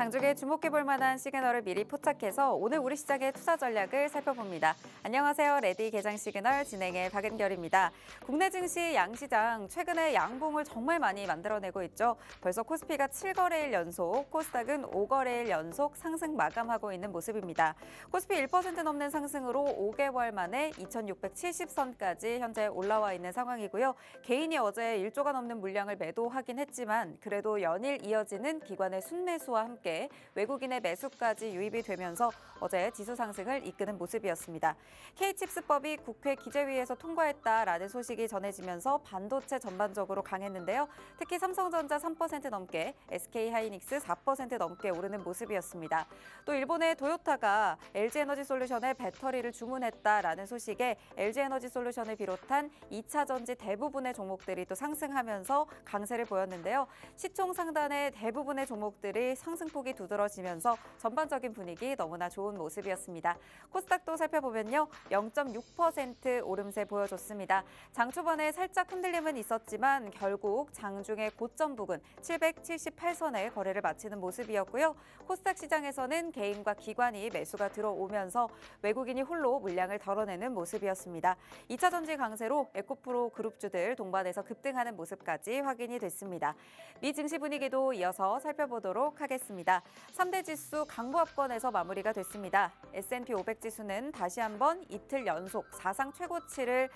장중에 주목해볼 만한 시그널을 미리 포착해서 오늘 우리 시장의 투자 전략을 살펴봅니다. 안녕하세요. 레디 개장 시그널 진행의 박은결입니다. 국내 증시 양시장 최근에 양봉을 정말 많이 만들어내고 있죠. 벌써 코스피가 7거래일 연속, 코스닥은 5거래일 연속 상승 마감하고 있는 모습입니다. 코스피 1% 넘는 상승으로 5개월 만에 2670선까지 현재 올라와 있는 상황이고요. 개인이 어제 1조가 넘는 물량을 매도하긴 했지만 그래도 연일 이어지는 기관의 순매수와 함께 외국인의 매수까지 유입이 되면서 어제 지수 상승을 이끄는 모습이었습니다. K칩스법이 국회 기재위에서 통과했다라는 소식이 전해지면서 반도체 전반적으로 강했는데요. 특히 삼성전자 3% 넘게, SK하이닉스 4% 넘게 오르는 모습이었습니다. 또 일본의 도요타가 LG에너지솔루션의 배터리를 주문했다라는 소식에 LG에너지솔루션을 비롯한 2차 전지 대부분의 종목들이 또 상승하면서 강세를 보였는데요. 시총 상단의 대부분의 종목들이 상승폭이 두드러지면서 전반적인 분위기 너무나 좋은 모습이었습니다. 코스닥도 살펴보면요. 0.6% 오름세 보여줬습니다. 장 초반에 살짝 흔들림은 있었지만 결국 장중의 고점 부근 778선에 거래를 마치는 모습이었고요. 코스닥 시장에서는 개인과 기관이 매수가 들어오면서 외국인이 홀로 물량을 덜어내는 모습이었습니다. 2차 전지 강세로 에코프로 그룹주들 동반해서 급등하는 모습까지 확인이 됐습니다. 미 증시 분위기도 이어서 살펴보도록 하겠습니다. 3대 지수 강보합권에서 마무리가 됐습니다. S&P 500 지수는 다시 한번 이틀 연속 사상 최고치를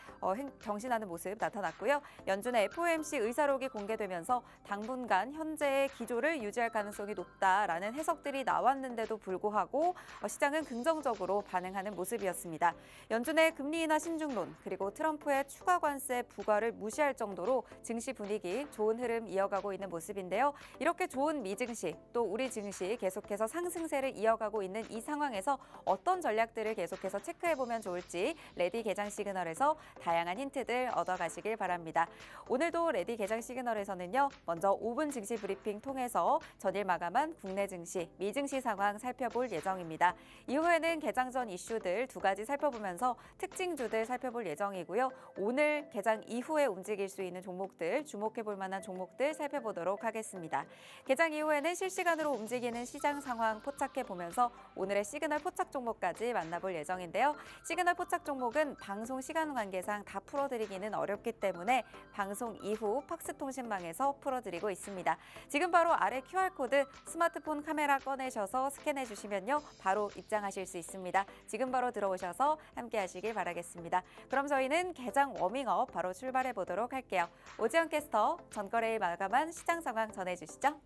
경신하는 모습 나타났고요. 연준의 FOMC 의사록이 공개되면서 당분간 현재의 기조를 유지할 가능성이 높다라는 해석들이 나왔는데도 불구하고 시장은 긍정적으로 반응하는 모습이었습니다. 연준의 금리 인하 신중론 그리고 트럼프의 추가 관세 부과를 무시할 정도로 증시 분위기 좋은 흐름 이어가고 있는 모습인데요. 이렇게 좋은 미 증시 또 우리 증시 계속해서 상승세를 이어가고 있는 이 상황에서 어떤 전략들을 계속해서 체크해보면 좋을지 레디 개장 시그널에서 다양한 힌트들 얻어가시길 바랍니다. 오늘도 레디 개장 시그널에서는요. 먼저 5분 증시 브리핑 통해서 전일 마감한 국내 증시, 미 증시 상황 살펴볼 예정입니다. 이후에는 개장 전 이슈들 두 가지 살펴보면서 특징주들 살펴볼 예정이고요. 오늘 개장 이후에 움직일 수 있는 종목들, 주목해볼 만한 종목들 살펴보도록 하겠습니다. 개장 이후에는 실시간으로 움직이는 시장 상황 포착해보면서 오늘의 시그널 포착 종목까지 만나볼 예정인데요. 시그널 포착 종목은 방송 시간 관계상 다 풀어드리기는 어렵기 때문에 방송 이후 팍스통신망에서 풀어드리고 있습니다. 지금 바로 아래 QR코드 스마트폰 카메라 꺼내셔서 스캔해 주시면요. 바로 입장하실 수 있습니다. 지금 바로 들어오셔서 함께 하시길 바라겠습니다. 그럼 저희는 개장 워밍업 바로 출발해 보도록 할게요. 오지연 캐스터, 전거래일 마감한 시장 상황 전해주시죠.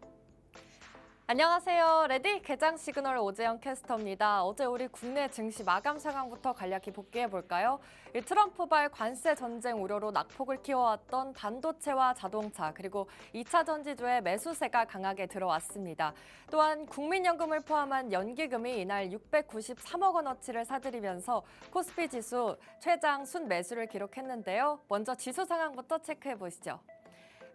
안녕하세요. 레디 개장 시그널 오재영 캐스터입니다. 어제 우리 국내 증시 마감 상황부터 간략히 복귀해볼까요? 트럼프발 관세 전쟁 우려로 낙폭을 키워왔던 반도체와 자동차 그리고 2차 전지주의 매수세가 강하게 들어왔습니다. 또한 국민연금을 포함한 연기금이 이날 693억 원어치를 사들이면서 코스피 지수 최장 순매수를 기록했는데요. 먼저 지수 상황부터 체크해보시죠.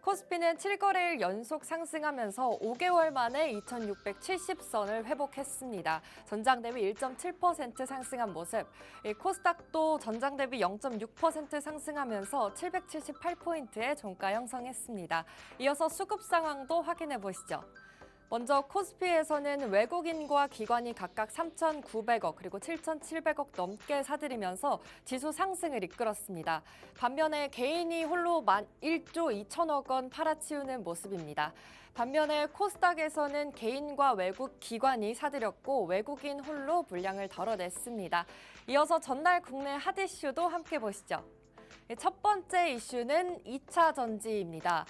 코스피는 7거래일 연속 상승하면서 5개월 만에 2670선을 회복했습니다. 전장 대비 1.7% 상승한 모습. 코스닥도 전장 대비 0.6% 상승하면서 778포인트의 종가 형성했습니다. 이어서 수급 상황도 확인해 보시죠. 먼저 코스피에서는 외국인과 기관이 각각 3,900억 그리고 7,700억 넘게 사들이면서 지수 상승을 이끌었습니다. 반면에 개인이 홀로 1조 2천억 원 팔아치우는 모습입니다. 반면에 코스닥에서는 개인과 외국 기관이 사들였고 외국인 홀로 물량을 덜어냈습니다. 이어서 전날 국내 핫 이슈도 함께 보시죠. 첫 번째 이슈는 2차 전지입니다.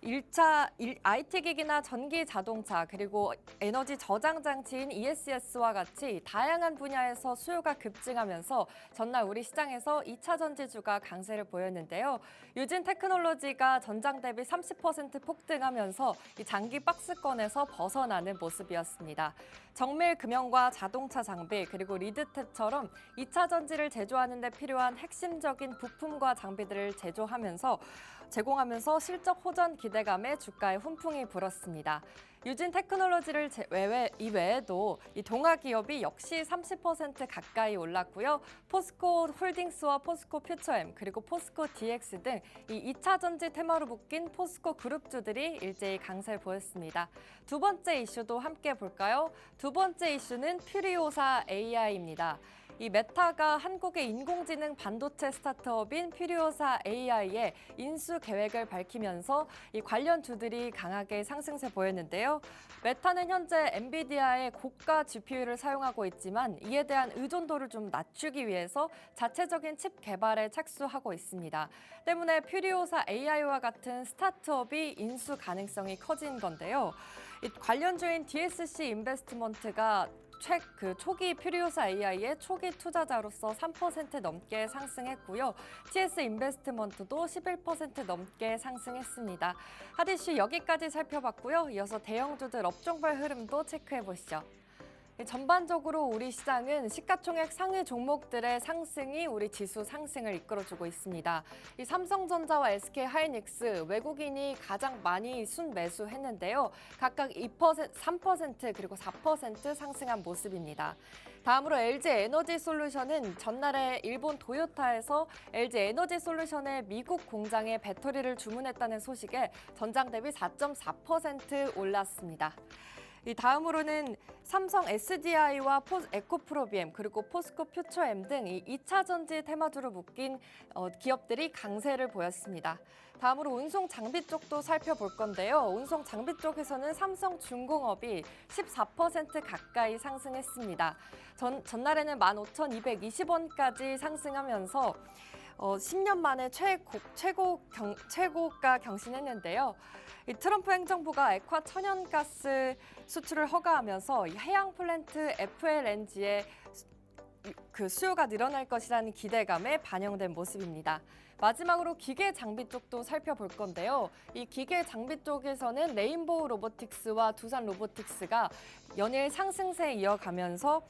1차 IT기기나 전기 자동차 그리고 에너지 저장 장치인 ESS와 같이 다양한 분야에서 수요가 급증하면서 전날 우리 시장에서 2차 전지주가 강세를 보였는데요. 유진 테크놀로지가 전장 대비 30% 폭등하면서 이 장기 박스권에서 벗어나는 모습이었습니다. 정밀 금형과 자동차 장비 그리고 리드탭처럼 2차 전지를 제조하는 데 필요한 핵심적인 부품과 장비들을 제조하면서 제공하면서 실적 호전 기대감에 주가에 훈풍이 불었습니다. 유진 테크놀로지를 이외에도 이 동아 기업이 역시 30% 가까이 올랐고요. 포스코 홀딩스와 포스코 퓨처엠 그리고 포스코 DX 등 이 2차 전지 테마로 묶인 포스코 그룹주들이 일제히 강세를 보였습니다. 두 번째 이슈도 함께 볼까요? 두 번째 이슈는 퓨리오사 AI입니다. 이 메타가 한국의 인공지능 반도체 스타트업인 퓨리오사 AI의 인수 계획을 밝히면서 이 관련 주들이 강하게 상승세 보였는데요. 메타는 현재 엔비디아의 고가 GPU를 사용하고 있지만 이에 대한 의존도를 좀 낮추기 위해서 자체적인 칩 개발에 착수하고 있습니다. 때문에 퓨리오사 AI와 같은 스타트업이 인수 가능성이 커진 건데요. 이 관련주인 DSC 인베스트먼트가 초기 퓨리오사 AI의 초기 투자자로서 3% 넘게 상승했고요. TS 인베스트먼트도 11% 넘게 상승했습니다. 하디슈 여기까지 살펴봤고요. 이어서 대형주들 업종별 흐름도 체크해 보시죠. 전반적으로 우리 시장은 시가총액 상위 종목들의 상승이 우리 지수 상승을 이끌어주고 있습니다. 이 삼성전자와 SK하이닉스 외국인이 가장 많이 순매수했는데요. 각각 2%, 3% 그리고 4% 상승한 모습입니다. 다음으로 LG에너지솔루션은 전날에 일본 도요타에서 LG에너지솔루션의 미국 공장에 배터리를 주문했다는 소식에 전장 대비 4.4% 올랐습니다. 이 다음으로는 삼성 SDI와 에코프로비엠 그리고 포스코 퓨처엠 등 이 2차 전지 테마주로 묶인 기업들이 강세를 보였습니다. 다음으로 운송 장비 쪽도 살펴볼 건데요. 운송 장비 쪽에서는 삼성중공업이 14% 가까이 상승했습니다. 전날에는 15,220원까지 상승하면서 10년 만에 최고가 경신했는데요. 이 트럼프 행정부가 액화 천연가스 수출을 허가하면서 이 해양 플랜트 FLNG의 그 수요가 늘어날 것이라는 기대감에 반영된 모습입니다. 마지막으로 기계 장비 쪽도 살펴볼 건데요. 이 기계 장비 쪽에서는 레인보우 로보틱스와 두산 로보틱스가 연일 상승세 이어가면서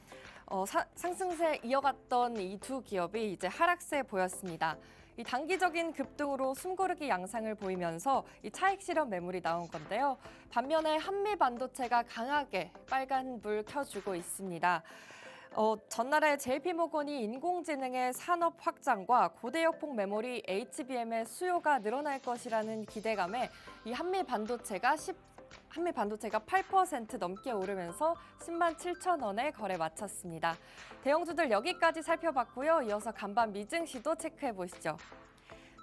상승세 이어갔던 이 두 기업이 이제 하락세 보였습니다. 이 단기적인 급등으로 숨고르기 양상을 보이면서 이 차익 실현 매물이 나온 건데요. 반면에 한미 반도체가 강하게 빨간불 켜주고 있습니다. 전날에 JP모건이 인공지능의 산업 확장과 고대역폭 메모리 HBM의 수요가 늘어날 것이라는 기대감에 이 한미 반도체가 8% 넘게 오르면서 10만 7천 원에 거래 마쳤습니다. 대형주들 여기까지 살펴봤고요. 이어서 간밤 미증시도 체크해 보시죠.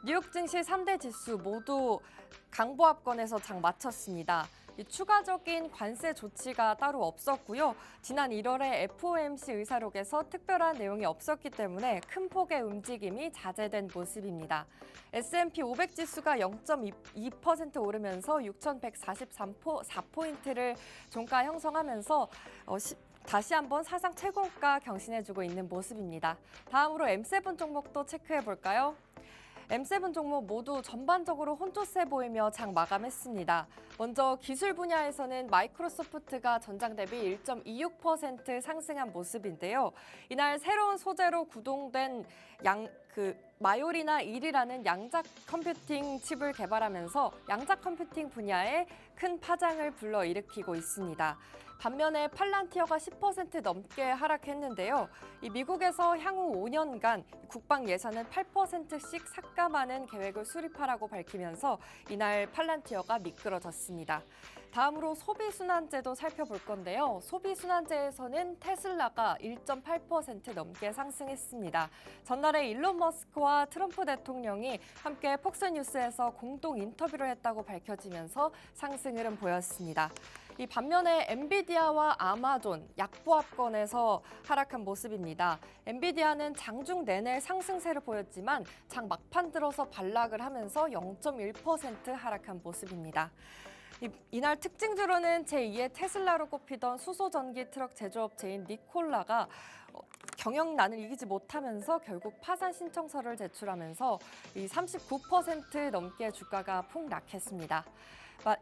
뉴욕 증시 3대 지수 모두 강보합권에서 장 마쳤습니다. 추가적인 관세 조치가 따로 없었고요. 지난 1월에 FOMC 의사록에서 특별한 내용이 없었기 때문에 큰 폭의 움직임이 자제된 모습입니다. S&P 500 지수가 0.2% 오르면서 6,144포인트를 종가 형성하면서 다시 한번 사상 최고가 경신해주고 있는 모습입니다. 다음으로 M7 종목도 체크해 볼까요? M7 종목 모두 전반적으로 혼조세 보이며 장 마감했습니다. 먼저 기술 분야에서는 마이크로소프트가 전장 대비 1.26% 상승한 모습인데요. 이날 새로운 소재로 구동된 마요리나 1이라는 양자 컴퓨팅 칩을 개발하면서 양자 컴퓨팅 분야에 큰 파장을 불러일으키고 있습니다. 반면에 팔란티어가 10% 넘게 하락했는데요. 이 미국에서 향후 5년간 국방 예산을 8%씩 삭감하는 계획을 수립하라고 밝히면서 이날 팔란티어가 미끄러졌습니다. 다음으로 소비순환제도 살펴볼 건데요. 소비순환제에서는 테슬라가 1.8% 넘게 상승했습니다. 전날에 일론 머스크와 트럼프 대통령이 함께 폭스뉴스에서 공동 인터뷰를 했다고 밝혀지면서 상승 흐름 보였습니다. 이 반면에 엔비디아와 아마존 약보합권에서 하락한 모습입니다. 엔비디아는 장중 내내 상승세를 보였지만 장 막판 들어서 반락을 하면서 0.1% 하락한 모습입니다. 이날 특징주로는 제2의 테슬라로 꼽히던 수소전기 트럭 제조업체인 니콜라가 경영난을 이기지 못하면서 결국 파산 신청서를 제출하면서 이 39% 넘게 주가가 폭락했습니다.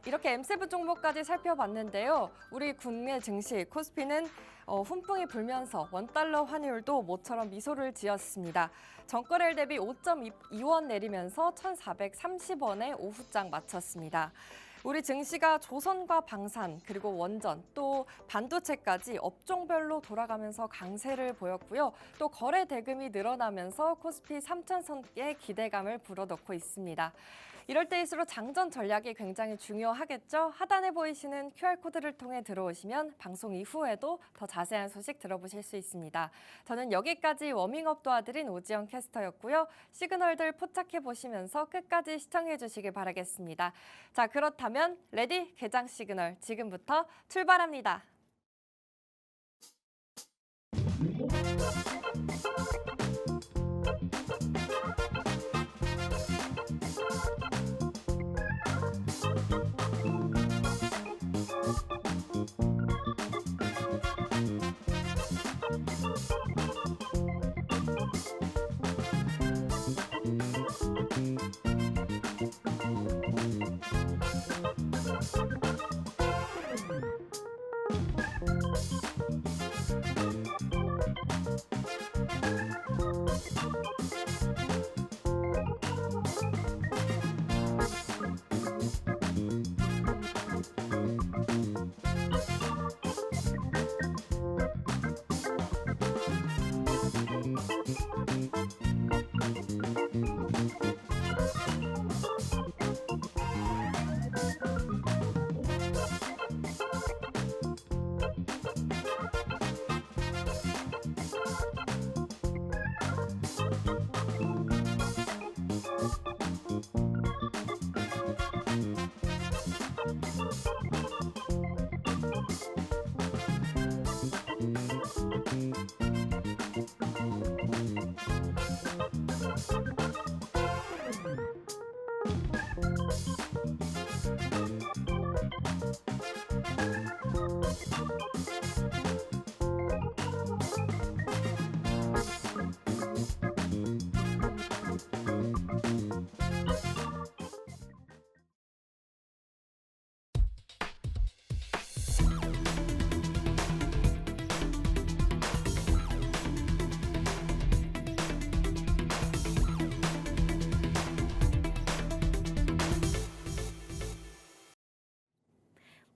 이렇게 M7 종목까지 살펴봤는데요. 우리 국내 증시 코스피는 훈풍이 불면서 원달러 환율도 모처럼 미소를 지었습니다. 전거래일 대비 5.2원 내리면서 1,430원에 오후장 마쳤습니다. 우리 증시가 조선과 방산, 그리고 원전, 또 반도체까지 업종별로 돌아가면서 강세를 보였고요. 또 거래 대금이 늘어나면서 코스피 3,000선에 기대감을 불어넣고 있습니다. 이럴 때일수록 장전 전략이 굉장히 중요하겠죠. 하단에 보이시는 QR코드를 통해 들어오시면 방송 이후에도 더 자세한 소식 들어보실 수 있습니다. 저는 여기까지 워밍업 도와드린 오지영 캐스터였고요. 시그널들 포착해 보시면서 끝까지 시청해 주시길 바라겠습니다. 자, 그렇다면 레디 개장 시그널 지금부터 출발합니다.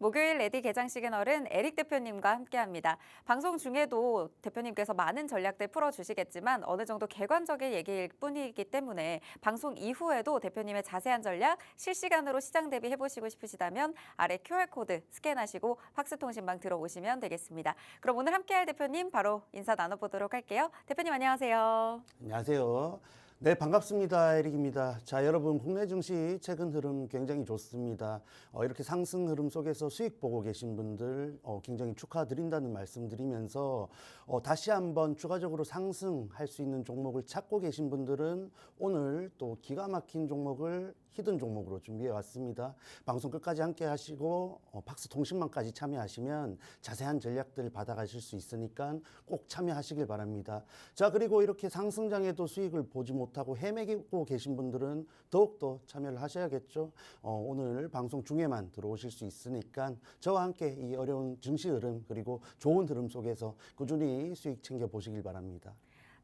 목요일 레디 개장 시그널은 에릭 대표님과 함께합니다. 방송 중에도 대표님께서 많은 전략들 풀어주시겠지만 어느 정도 객관적인 얘기일 뿐이기 때문에 방송 이후에도 대표님의 자세한 전략 실시간으로 시장 대비해보시고 싶으시다면 아래 QR코드 스캔하시고 팍스통신방 들어오시면 되겠습니다. 그럼 오늘 함께할 대표님 바로 인사 나눠보도록 할게요. 대표님 안녕하세요. 안녕하세요. 네, 반갑습니다. 에릭입니다. 자, 여러분, 국내 증시 최근 흐름 굉장히 좋습니다. 이렇게 상승 흐름 속에서 수익 보고 계신 분들 굉장히 축하드린다는 말씀 드리면서 다시 한번 추가적으로 상승할 수 있는 종목을 찾고 계신 분들은 오늘 또 기가 막힌 종목을 히든 종목으로 준비해 왔습니다. 방송 끝까지 함께 하시고 팍스 통신망까지 참여하시면 자세한 전략들 받아가실 수 있으니까 꼭 참여하시길 바랍니다. 자, 그리고 이렇게 상승장에도 수익을 보지 못하고 헤매고 계신 분들은 더욱더 참여를 하셔야겠죠. 오늘 방송 중에만 들어오실 수 있으니까 저와 함께 이 어려운 증시 흐름 그리고 좋은 흐름 속에서 꾸준히 수익 챙겨 보시길 바랍니다.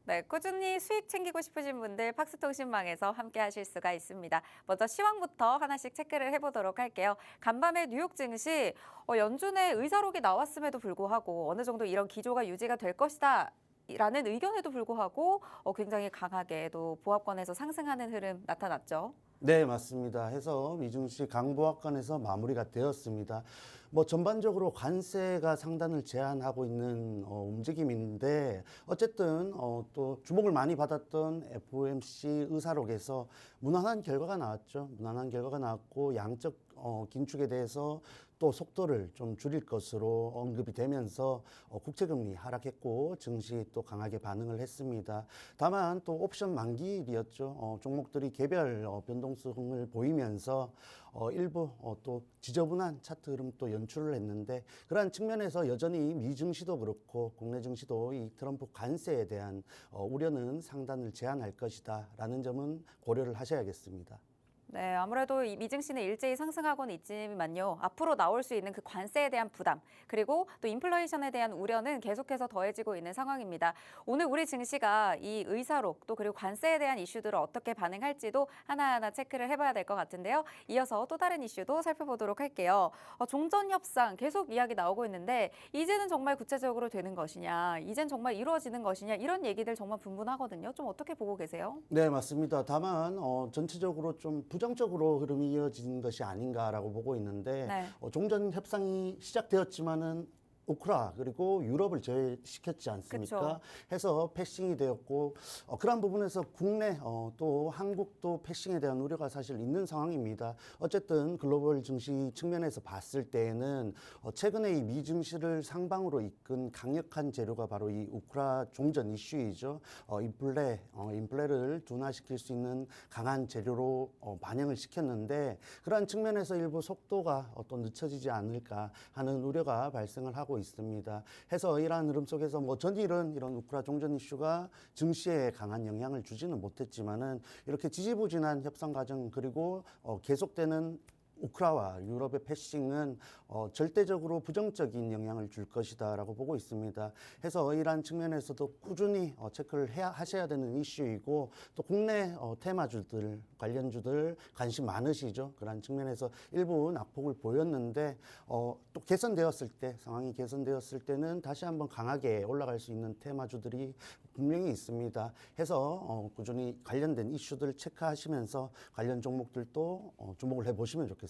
네, 꾸준히 수익 챙기고 싶으신 분들 팍스통신망에서 함께 하실 수가 있습니다. 먼저 시황부터 하나씩 체크를 해보도록 할게요. 간밤에 뉴욕 증시 연준의 의사록이 나왔음에도 불구하고 어느 정도 이런 기조가 유지가 될 것이다. 라는 의견에도 불구하고 굉장히 강하게 또 보합권에서 상승하는 흐름 나타났죠. 네, 맞습니다. 해서 미증시 강보합권에서 마무리가 되었습니다. 뭐 전반적으로 관세가 상단을 제한하고 있는 움직임인데 어쨌든 또 주목을 많이 받았던 FOMC 의사록에서 무난한 결과가 나왔죠. 무난한 결과가 나왔고 양적 긴축에 대해서 또 속도를 좀 줄일 것으로 언급이 되면서 국채금리 하락했고 증시 또 강하게 반응을 했습니다. 다만 또 옵션 만기일이었죠. 종목들이 개별 변동성을 보이면서 일부 또 지저분한 차트 흐름 또 연출을 했는데 그러한 측면에서 여전히 미 증시도 그렇고 국내 증시도 이 트럼프 관세에 대한 우려는 상단을 제한할 것이다라는 점은 고려를 하셔야겠습니다. 네, 아무래도 이 미증시는 일제히 상승하고는 있지만요. 앞으로 나올 수 있는 그 관세에 대한 부담, 그리고 또 인플레이션에 대한 우려는 계속해서 더해지고 있는 상황입니다. 오늘 우리 증시가 이 의사록 또 그리고 관세에 대한 이슈들을 어떻게 반응할지도 하나하나 체크를 해봐야 될 것 같은데요. 이어서 또 다른 이슈도 살펴보도록 할게요. 종전 협상 계속 이야기 나오고 있는데 이제는 정말 구체적으로 되는 것이냐, 이젠 정말 이루어지는 것이냐 이런 얘기들 정말 분분하거든요. 좀 어떻게 보고 계세요? 네, 맞습니다. 다만 전체적으로 좀 부정적으로 흐름이 이어진 것이 아닌가라고 보고 있는데 네. 종전 협상이 시작되었지만은 우크라 그리고 유럽을 제외시켰지 않습니까? 그쵸. 해서 패싱이 되었고 그러한 부분에서 국내 또 한국도 패싱에 대한 우려가 사실 있는 상황입니다. 어쨌든 글로벌 증시 측면에서 봤을 때에는 최근에 이 미증시를 상방으로 이끈 강력한 재료가 바로 이 우크라 종전 이슈이죠. 인플레를 둔화시킬 수 있는 강한 재료로 반영을 시켰는데 그러한 측면에서 일부 속도가 또 늦춰지지 않을까 하는 우려가 발생을 하고 있습니다. 해서 이러한 흐름 속에서 전일은 이런 우크라 종전 이슈가 증시에 강한 영향을 주지는 못했지만은 이렇게 지지부진한 협상 과정 그리고 계속되는 우크라와 유럽의 패싱은 절대적으로 부정적인 영향을 줄 것이다라고 보고 있습니다. 해서 이러한 측면에서도 꾸준히 체크를 하셔야 되는 이슈이고 또 국내 테마주들, 관련주들 관심 많으시죠. 그러한 측면에서 일부 낙폭을 보였는데 또 개선되었을 때, 상황이 개선되었을 때는 다시 한번 강하게 올라갈 수 있는 테마주들이 분명히 있습니다. 해서 꾸준히 관련된 이슈들 체크하시면서 관련 종목들도 주목을 해보시면 좋겠습니다.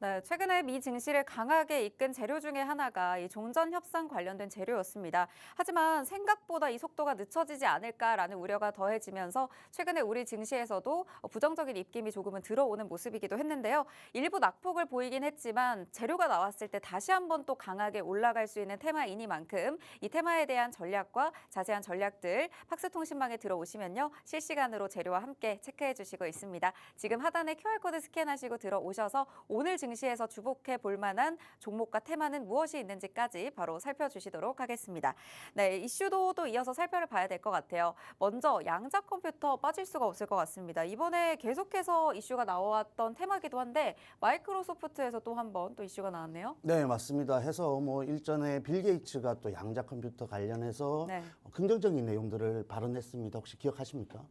네, 최근에 미 증시를 강하게 이끈 재료 중에 하나가 이 종전 협상 관련된 재료였습니다. 하지만 생각보다 이 속도가 늦춰지지 않을까라는 우려가 더해지면서 최근에 우리 증시에서도 부정적인 입김이 조금은 들어오는 모습이기도 했는데요. 일부 낙폭을 보이긴 했지만 재료가 나왔을 때 다시 한번 또 강하게 올라갈 수 있는 테마이니만큼 이 테마에 대한 전략과 자세한 전략들 팍스통신망에 들어오시면요. 실시간으로 재료와 함께 체크해 주시고 있습니다. 지금 하단에 QR코드 스캔하시고 들어오셔서 오늘 증시에서 주목해 볼 만한 종목과 테마는 무엇이 있는지까지 바로 살펴주시도록 하겠습니다. 네, 이슈도 또 이어서 살펴봐야 될 것 같아요. 먼저 양자 컴퓨터 빠질 수가 없을 것 같습니다. 이번에 계속해서 이슈가 나왔던 테마기도 한데 마이크로소프트에서 또 한 번 또 이슈가 나왔네요. 네, 맞습니다. 해서 일전에 빌 게이츠가 또 양자 컴퓨터 관련해서 네. 긍정적인 내용들을 발언했습니다. 혹시 기억하십니까?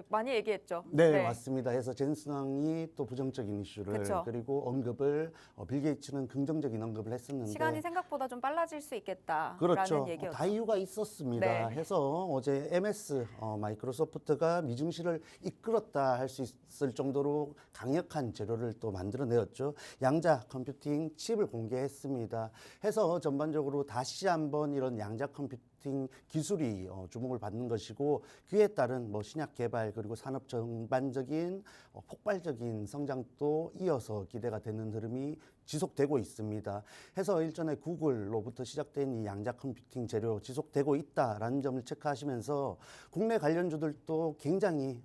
많이 얘기했죠. 네, 맞습니다. 해서 젠슨왕이 또 부정적인 이슈를 그쵸. 그리고 언급을 빌 게이츠는 긍정적인 언급을 했었는데 시간이 생각보다 좀 빨라질 수 있겠다라는 그렇죠. 얘기였죠. 다 이유가 있었습니다. 네. 해서 어제 MS 마이크로소프트가 미증시를 이끌었다 할 수 있을 정도로 강력한 재료를 또 만들어내었죠. 양자 컴퓨팅 칩을 공개했습니다. 해서 전반적으로 다시 한번 이런 양자 컴퓨팅 기술이 주목을 받는 것이고 그에 따른 신약 개발 그리고 산업 전반적인 폭발적인 성장도 이어서 기대가 되는 흐름이 지속되고 있습니다. 해서 일전에 구글로부터 시작된 이 양자 컴퓨팅 재료 지속되고 있다라는 점을 체크하시면서 국내 관련주들도 굉장히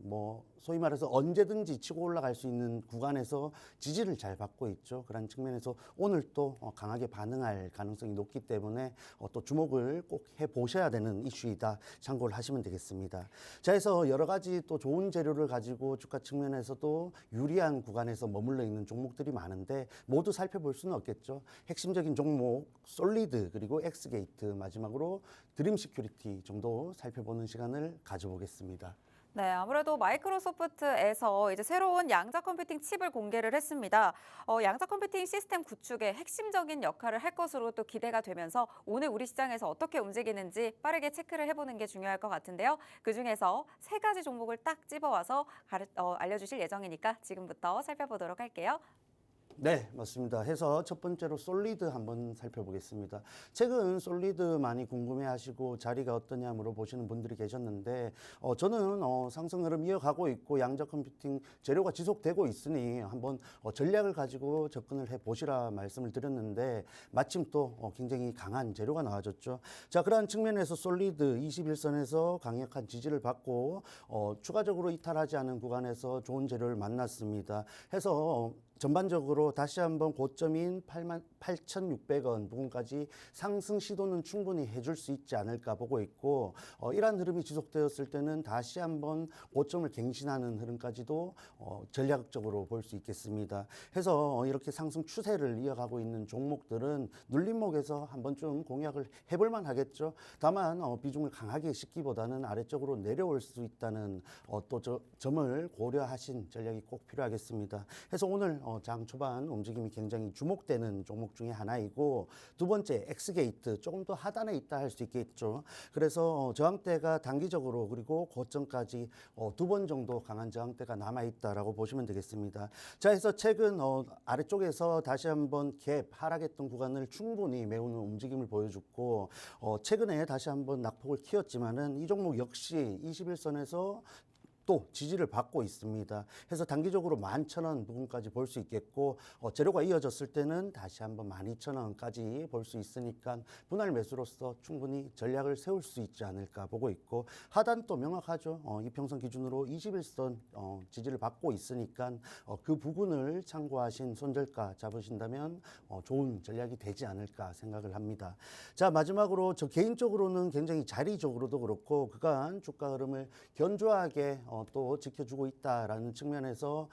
소위 말해서 언제든지 치고 올라갈 수 있는 구간에서 지지를 잘 받고 있죠. 그런 측면에서 오늘 또 강하게 반응할 가능성이 높기 때문에 또 주목을 꼭 해보셔야 되는 이슈이다. 참고를 하시면 되겠습니다. 자, 해서 여러 가지 또 좋은 재료를 가지고 주가 측면에서도 유리한 구간에서 머물러 있는 종목들이 많은데 모두 살펴볼 수는 없겠죠. 핵심적인 종목 솔리드 그리고 엑스게이트 마지막으로 드림 시큐리티 정도 살펴보는 시간을 가져보겠습니다. 네, 아무래도 마이크로소프트에서 이제 새로운 양자 컴퓨팅 칩을 공개를 했습니다. 양자 컴퓨팅 시스템 구축에 핵심적인 역할을 할 것으로 또 기대가 되면서 오늘 우리 시장에서 어떻게 움직이는지 빠르게 체크를 해보는 게 중요할 것 같은데요. 그중에서 세 가지 종목을 딱 집어와서 알려주실 예정이니까 지금부터 살펴보도록 할게요. 네, 맞습니다. 해서 첫 번째로 솔리드 한번 살펴보겠습니다. 최근 솔리드 많이 궁금해하시고 자리가 어떠냐 물어보시는 분들이 계셨는데 저는 상승 흐름 이어가고 있고 양자 컴퓨팅 재료가 지속되고 있으니 한번 전략을 가지고 접근을 해보시라 말씀을 드렸는데 마침 또 굉장히 강한 재료가 나와줬죠. 자, 그러한 측면에서 솔리드 21선에서 강력한 지지를 받고 추가적으로 이탈하지 않은 구간에서 좋은 재료를 만났습니다. 해서 전반적으로 다시 한번 고점인 88,600원 부근까지 상승 시도는 충분히 해줄 수 있지 않을까 보고 있고 이러한 흐름이 지속되었을 때는 다시 한번 고점을 갱신하는 흐름까지도 전략적으로 볼 수 있겠습니다. 해서 이렇게 상승 추세를 이어가고 있는 종목들은 눌림목에서 한번 좀 공략을 해볼 만하겠죠. 다만 비중을 강하게 싣기보다는 아래쪽으로 내려올 수 있다는 점을 고려하신 전략이 꼭 필요하겠습니다. 해서 오늘 장 초반 움직임이 굉장히 주목되는 종목 중에 하나이고 두 번째 엑스게이트 조금 더 하단에 있다 할 수 있겠죠. 그래서 저항대가 단기적으로 그리고 고점까지 두 번 정도 강한 저항대가 남아 있다라고 보시면 되겠습니다. 자, 해서 최근 아래쪽에서 다시 한번 갭 하락했던 구간을 충분히 메우는 움직임을 보여줬고 최근에 다시 한번 낙폭을 키웠지만은 이 종목 역시 21선에서 또 지지를 받고 있습니다. 해서 단기적으로 11,000원 부분까지 볼 수 있겠고 재료가 이어졌을 때는 다시 한번 12,000원까지 볼 수 있으니까 분할 매수로서 충분히 전략을 세울 수 있지 않을까 보고 있고 하단 또 명확하죠. 이평선 기준으로 21선 지지를 받고 있으니까 그 부분을 참고하신 손절가 잡으신다면 좋은 전략이 되지 않을까 생각을 합니다. 자, 마지막으로 저 개인적으로는 굉장히 자리적으로도 그렇고 그간 주가 흐름을 견조하게 또 지켜주고 있다라는 측면에서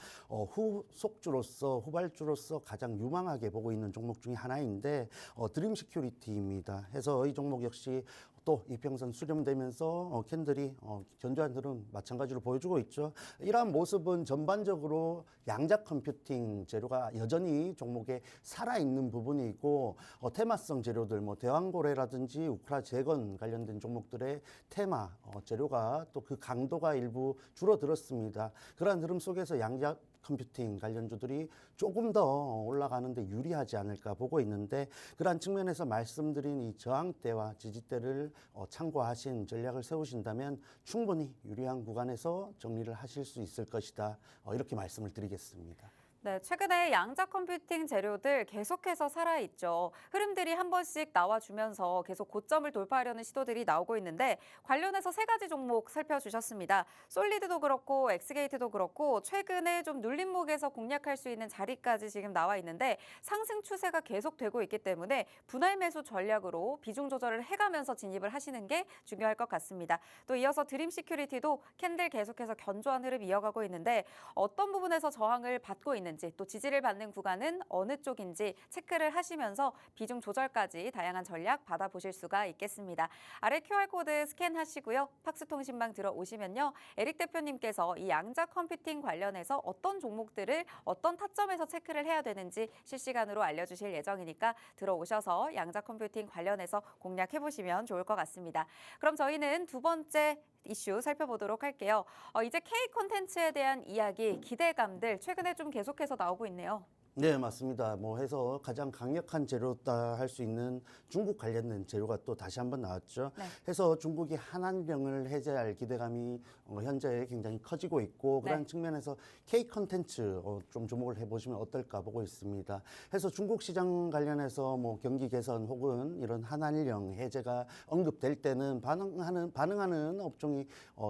후속주로서 후발주로서 가장 유망하게 보고 있는 종목 중에 하나인데 드림 시큐리티입니다. 해서 이 종목 역시 또 이평선 수렴되면서 캔들이 견조한 흐름 마찬가지로 보여주고 있죠. 이러한 모습은 전반적으로 양자 컴퓨팅 재료가 여전히 종목에 살아있는 부분이고 테마성 재료들 뭐 대왕고래라든지 우크라 재건 관련된 종목들의 테마 재료가 또 그 강도가 일부 줄어들었습니다. 그러한 흐름 속에서 양자 컴퓨팅 관련주들이 조금 더 올라가는데 유리하지 않을까 보고 있는데 그러한 측면에서 말씀드린 이 저항대와 지지대를 참고하신 전략을 세우신다면 충분히 유리한 구간에서 정리를 하실 수 있을 것이다. 이렇게 말씀을 드리겠습니다. 네, 최근에 양자 컴퓨팅 재료들 계속해서 살아있죠. 흐름들이 한 번씩 나와주면서 계속 고점을 돌파하려는 시도들이 나오고 있는데 관련해서 세 가지 종목 살펴주셨습니다. 솔리드도 그렇고 엑스게이트도 그렇고 최근에 좀 눌림목에서 공략할 수 있는 자리까지 지금 나와 있는데 상승 추세가 계속되고 있기 때문에 분할 매수 전략으로 비중 조절을 해가면서 진입을 하시는 게 중요할 것 같습니다. 또 이어서 드림 시큐리티도 캔들 계속해서 견조한 흐름 이어가고 있는데 어떤 부분에서 저항을 받고 있는지 또 지지를 받는 구간은 어느 쪽인지 체크를 하시면서 비중 조절까지 다양한 전략 받아보실 수가 있겠습니다. 아래 QR코드 스캔하시고요. 팍스통신방 들어오시면요. 에릭 대표님께서 이 양자 컴퓨팅 관련해서 어떤 종목들을 어떤 타점에서 체크를 해야 되는지 실시간으로 알려주실 예정이니까 들어오셔서 양자 컴퓨팅 관련해서 공략해보시면 좋을 것 같습니다. 그럼 저희는 두 번째 이슈 살펴보도록 할게요. 이제 K 콘텐츠에 대한 이야기, 기대감들 최근에 좀 계속해서 나오고 있네요. 네, 맞습니다. 뭐 해서 가장 강력한 재료다 할 수 있는 중국 관련된 재료가 또 다시 한번 나왔죠. 네. 해서 중국이 한한령을 해제할 기대감이 현재 굉장히 커지고 있고 그런 네. 측면에서 K 컨텐츠 좀 주목을 해보시면 어떨까 보고 있습니다. 해서 중국 시장 관련해서 뭐 경기 개선 혹은 이런 한한령 해제가 언급될 때는 반응하는 업종이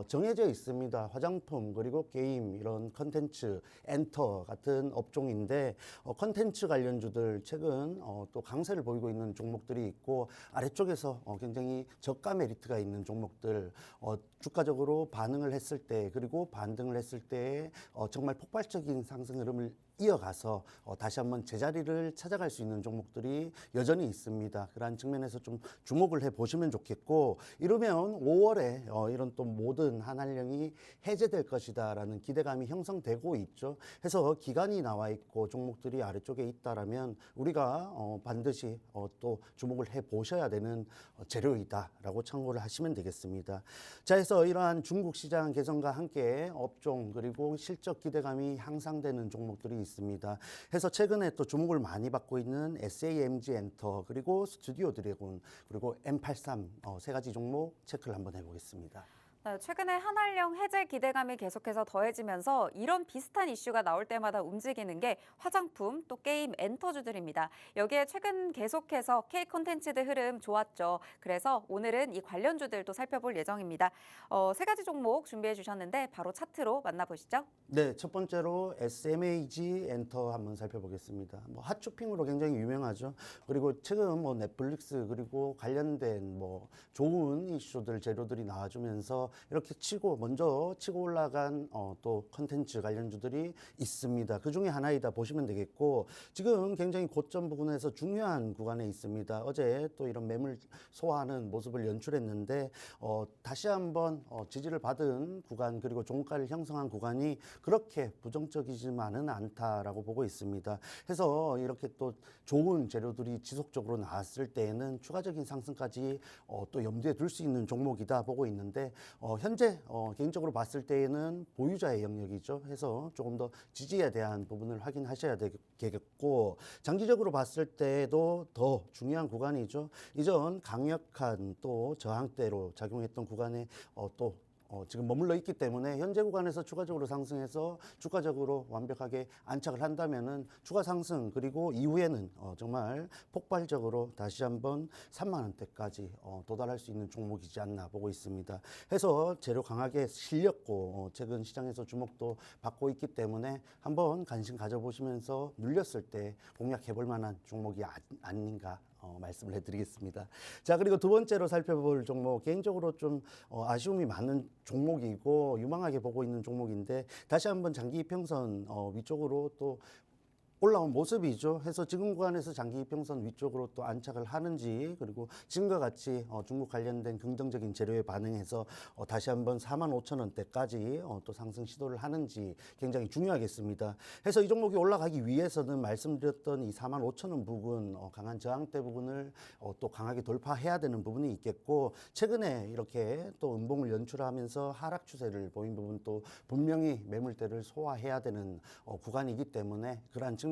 정해져 있습니다. 화장품 그리고 게임 이런 컨텐츠, 엔터 같은 업종인데 컨텐츠 관련주들 최근 또 강세를 보이고 있는 종목들이 있고 아래쪽에서 굉장히 저가 메리트가 있는 종목들 주가적으로 반응을 했을 때 그리고 반등을 했을 때 정말 폭발적인 상승 흐름을 이어가서 다시 한번 제자리를 찾아갈 수 있는 종목들이 여전히 있습니다. 그러한 측면에서 좀 주목을 해보시면 좋겠고 이러면 5월에 이런 또 모든 한한령이 해제될 것이다라는 기대감이 형성되고 있죠. 해서 기간이 나와 있고 종목들이 아래쪽에 있다라면 우리가 반드시 또 주목을 해보셔야 되는 재료이다라고 참고를 하시면 되겠습니다. 자, 해서 이러한 중국 시장 개선과 함께 업종 그리고 실적 기대감이 향상되는 종목들이 있습니다. 해서 최근에 또 주목을 많이 받고 있는 SAMG 엔터 그리고 스튜디오 드래곤 그리고 M83 세 가지 종목 체크를 한번 해보겠습니다. 네, 최근에 한알령 해제 기대감이 계속해서 더해지면서 이런 비슷한 이슈가 나올 때마다 움직이는 게 화장품 또 게임 엔터주들입니다. 여기에 최근 계속해서 K 콘텐츠들 흐름 좋았죠. 그래서 오늘은 이 관련주들도 살펴볼 예정입니다. 세 가지 종목 준비해 주셨는데 바로 차트로 만나보시죠. 네, 첫 번째로 SMAG 엔터 한번 살펴보겠습니다. 뭐 핫쇼핑으로 굉장히 유명하죠. 그리고 최근 뭐 넷플릭스 그리고 관련된 뭐 좋은 이슈들 재료들이 나와주면서 이렇게 먼저 치고 올라간 또 컨텐츠 관련주들이 있습니다. 그 중에 하나이다 보시면 되겠고, 지금 굉장히 고점 부근에서 중요한 구간에 있습니다. 어제 또 이런 매물 소화하는 모습을 연출했는데 다시 한번 지지를 받은 구간 그리고 종가를 형성한 구간이 그렇게 부정적이지만은 않다라고 보고 있습니다. 해서 이렇게 또 좋은 재료들이 지속적으로 나왔을 때에는 추가적인 상승까지 또 염두에 둘 수 있는 종목이다 보고 있는데, 현재 개인적으로 봤을 때에는 보유자의 영역이죠. 해서 조금 더 지지에 대한 부분을 확인하셔야 되겠고, 장기적으로 봤을 때도 더 중요한 구간이죠. 이전 강력한 또 저항대로 작용했던 구간에 또 지금 머물러 있기 때문에 현재 구간에서 추가적으로 상승해서 주가적으로 완벽하게 안착을 한다면은 추가 상승 그리고 이후에는 정말 폭발적으로 다시 한번 3만 원대까지 도달할 수 있는 종목이지 않나 보고 있습니다. 해서 재료 강하게 실렸고 최근 시장에서 주목도 받고 있기 때문에 한번 관심 가져보시면서 눌렸을 때 공략해볼 만한 종목이 아닌가 말씀을 해드리겠습니다. 자, 그리고 두 번째로 살펴볼 종목, 개인적으로 좀 아쉬움이 많은 종목이고 유망하게 보고 있는 종목인데, 다시 한번 장기 이평선 위쪽으로 또 올라온 모습이죠. 해서 지금 구간에서 장기 이평선 위쪽으로 또 안착을 하는지, 그리고 지금과 같이 중국 관련된 긍정적인 재료에 반응해서 다시 한번 45,000원대까지 또 상승 시도를 하는지 굉장히 중요하겠습니다. 해서 이 종목이 올라가기 위해서는 말씀드렸던 이 45,000원 부분, 강한 저항대 부분을 또 강하게 돌파해야 되는 부분이 있겠고, 최근에 이렇게 또 음봉을 연출하면서 하락 추세를 보인 부분 또 분명히 매물대를 소화해야 되는 구간이기 때문에, 그러한 측면에서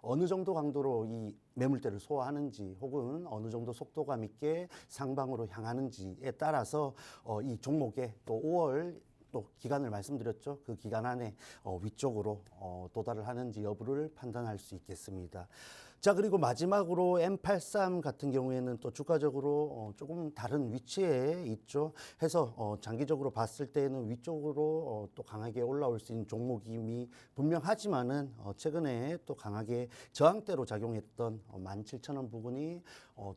어느 정도 강도로 이 매물대를 소화하는지 혹은 어느 정도 속도감 있게 상방으로 향하는지에 따라서 이 종목의 또 5월 또 기간을 말씀드렸죠. 그 기간 안에 위쪽으로 도달을 하는지 여부를 판단할 수 있겠습니다. 자, 그리고 마지막으로 M83 같은 경우에는 또 주가적으로 조금 다른 위치에 있죠. 해서 장기적으로 봤을 때는 위쪽으로 또 강하게 올라올 수 있는 종목임이 분명하지만은 최근에 또 강하게 저항대로 작용했던 17,000원 부분이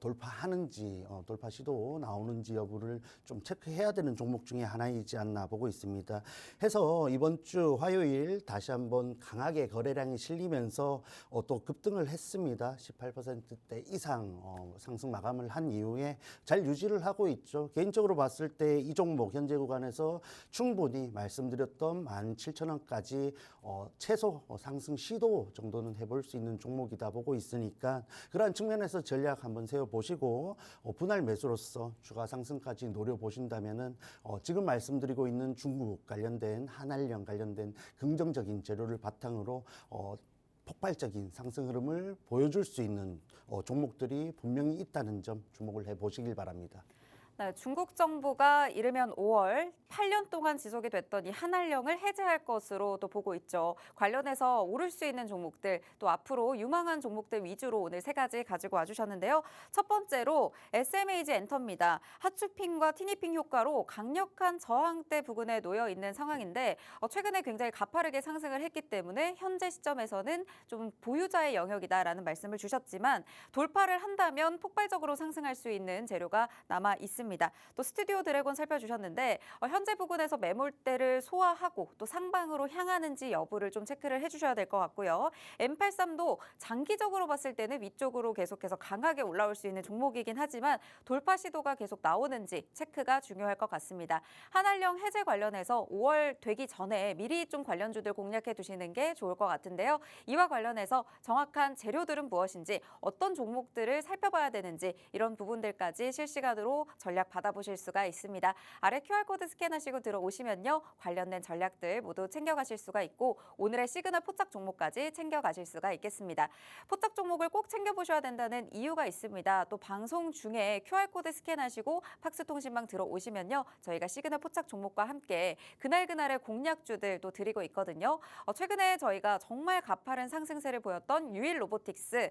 돌파하는지 돌파 시도 나오는지 여부를 좀 체크해야 되는 종목 중에 하나이지 않나 보고 있습니다. 해서 이번 주 화요일 다시 한번 강하게 거래량이 실리면서 또 급등을 했습니다. 18%대 이상 상승 마감을 한 이후에 잘 유지를 하고 있죠. 개인적으로 봤을 때 이 종목 현재 구간에서 충분히 말씀드렸던 17,000원까지 최소 상승 시도 정도는 해볼 수 있는 종목이다 보고 있으니까, 그러한 측면에서 전략 한번 세워보시고 분할 매수로서 추가 상승까지 노려보신다면은 지금 말씀드리고 있는 중국 관련된 한알령 관련된 긍정적인 재료를 바탕으로 폭발적인 상승 흐름을 보여줄 수 있는 종목들이 분명히 있다는 점 주목을 해보시길 바랍니다. 네, 중국 정부가 이르면 5월 8년 동안 지속이 됐던 이 한알령을 해제할 것으로 또 보고 있죠. 관련해서 오를 수 있는 종목들, 또 앞으로 유망한 종목들 위주로 오늘 세 가지 가지고 와주셨는데요. 첫 번째로 SMAG 엔터입니다. 핫쇼핑과 티니핑 효과로 강력한 저항대 부근에 놓여 있는 상황인데, 최근에 굉장히 가파르게 상승을 했기 때문에 현재 시점에서는 좀 보유자의 영역이다라는 말씀을 주셨지만, 돌파를 한다면 폭발적으로 상승할 수 있는 재료가 남아 있습니다. 또 스튜디오 드래곤 살펴주셨는데 현재 부근에서 매물대를 소화하고 또 상방으로 향하는지 여부를 좀 체크를 해주셔야 될 것 같고요. M83도 장기적으로 봤을 때는 위쪽으로 계속해서 강하게 올라올 수 있는 종목이긴 하지만 돌파 시도가 계속 나오는지 체크가 중요할 것 같습니다. 한알령 해제 관련해서 5월 되기 전에 미리 좀 관련주들 공략해 두시는 게 좋을 것 같은데요. 이와 관련해서 정확한 재료들은 무엇인지, 어떤 종목들을 살펴봐야 되는지, 이런 부분들까지 실시간으로 전략 전략 받아보실 수가 있습니다. 아래 QR코드 스캔하시고 들어오시면요. 관련된 전략들 모두 챙겨가실 수가 있고 오늘의 시그널 포착 종목까지 챙겨가실 수가 있겠습니다. 포착 종목을 꼭 챙겨보셔야 된다는 이유가 있습니다. 또 방송 중에 QR코드 스캔하시고 팍스통신망 들어오시면요. 저희가 시그널 포착 종목과 함께 그날그날의 공략주들 또 드리고 있거든요. 최근에 저희가 정말 가파른 상승세를 보였던 유일 로보틱스,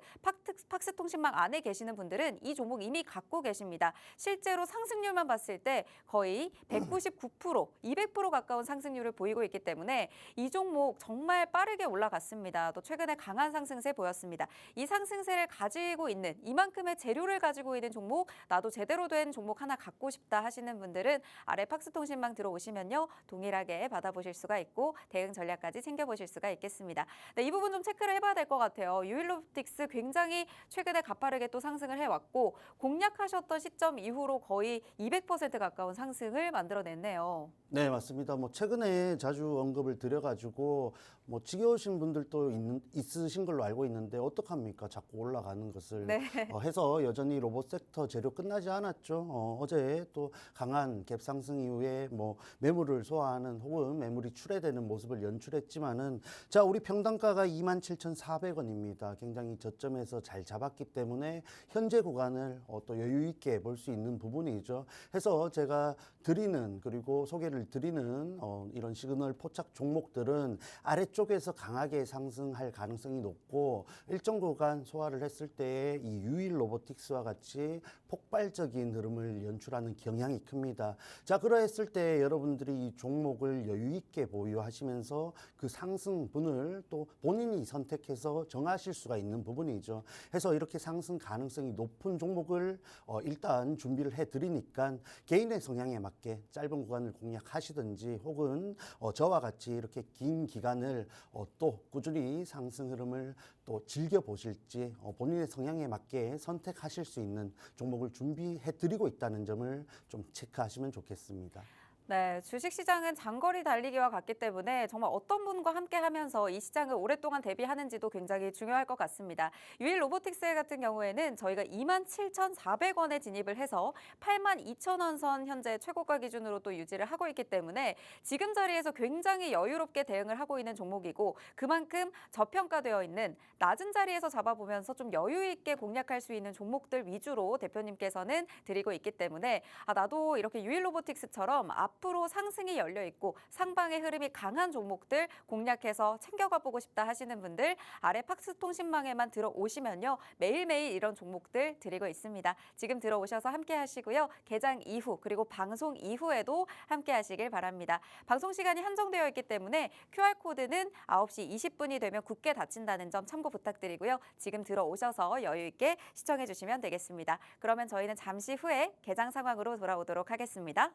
팍스통신망 안에 계시는 분들은 이 종목 이미 갖고 계십니다. 실제로 상승률만 봤을 때 거의 199%, 200% 가까운 상승률을 보이고 있기 때문에 이 종목 정말 빠르게 올라갔습니다. 또 최근에 강한 상승세 보였습니다. 이 상승세를 가지고 있는 이만큼의 재료를 가지고 있는 종목, 나도 제대로 된 종목 하나 갖고 싶다 하시는 분들은 아래 팍스통신망 들어오시면요. 동일하게 받아보실 수가 있고 대응 전략까지 챙겨보실 수가 있겠습니다. 네, 이 부분 좀 체크를 해봐야 될 것 같아요. 유일로틱스 굉장히 최근에 가파르게 또 상승을 해왔고 공략하셨던 시점 이후로 거의 200% 가까운 상승을 만들어냈네요. 네, 맞습니다. 최근에 자주 언급을 드려가지고 지겨우신 분들도 있으신 걸로 알고 있는데 어떡합니까? 자꾸 올라가는 것을 네. 해서 여전히 로봇 섹터 재료 끝나지 않았죠. 어제 또 강한 갭 상승 이후에 매물을 소화하는 혹은 매물이 출회되는 모습을 연출했지만은 자, 우리 평단가가 27,400원입니다. 굉장히 저점에서 잘 잡았기 때문에 현재 구간을 또 여유 있게 볼 수 있는 부분이죠. 해서 제가 드리는 그리고 소개를 드리는 이런 시그널 포착 종목들은 아래쪽에서 강하게 상승할 가능성이 높고 일정 구간 소화를 했을 때 이 유일 로보틱스와 같이 폭발적인 흐름을 연출하는 경향이 큽니다. 자, 그러했을 때 여러분들이 이 종목을 여유 있게 보유하시면서 그 상승분을 또 본인이 선택해서 정하실 수가 있는 부분이죠. 해서 이렇게 상승 가능성이 높은 종목을 일단 준비를 해드리니까 개인의 성향에 맞게 짧은 구간을 공략하시든지 혹은 저와 같이 이렇게 긴 기간을 또 꾸준히 상승 흐름을 또 즐겨보실지 본인의 성향에 맞게 선택하실 수 있는 종목을 준비해드리고 있다는 점을 좀 체크하시면 좋겠습니다. 네, 주식시장은 장거리 달리기와 같기 때문에 정말 어떤 분과 함께 하면서 이 시장을 오랫동안 대비하는지도 굉장히 중요할 것 같습니다. 유일 로보틱스 같은 경우에는 저희가 27,400원에 진입을 해서 82,000원 선 현재 최고가 기준으로 또 유지를 하고 있기 때문에 지금 자리에서 굉장히 여유롭게 대응을 하고 있는 종목이고 그만큼 저평가되어 있는 낮은 자리에서 잡아보면서 좀 여유 있게 공략할 수 있는 종목들 위주로 대표님께서는 드리고 있기 때문에 나도 이렇게 유일 로보틱스처럼 앞으로 상승이 열려 있고 상방의 흐름이 강한 종목들 공략해서 챙겨가 보고 싶다 하시는 분들 아래 팍스통신망에만 들어오시면요. 매일매일 이런 종목들 드리고 있습니다. 지금 들어오셔서 함께 하시고요. 개장 이후 그리고 방송 이후에도 함께 하시길 바랍니다. 방송 시간이 한정되어 있기 때문에 QR코드는 9시 20분이 되면 굳게 닫힌다는 점 참고 부탁드리고요. 지금 들어오셔서 여유 있게 시청해 주시면 되겠습니다. 그러면 저희는 잠시 후에 개장 상황으로 돌아오도록 하겠습니다.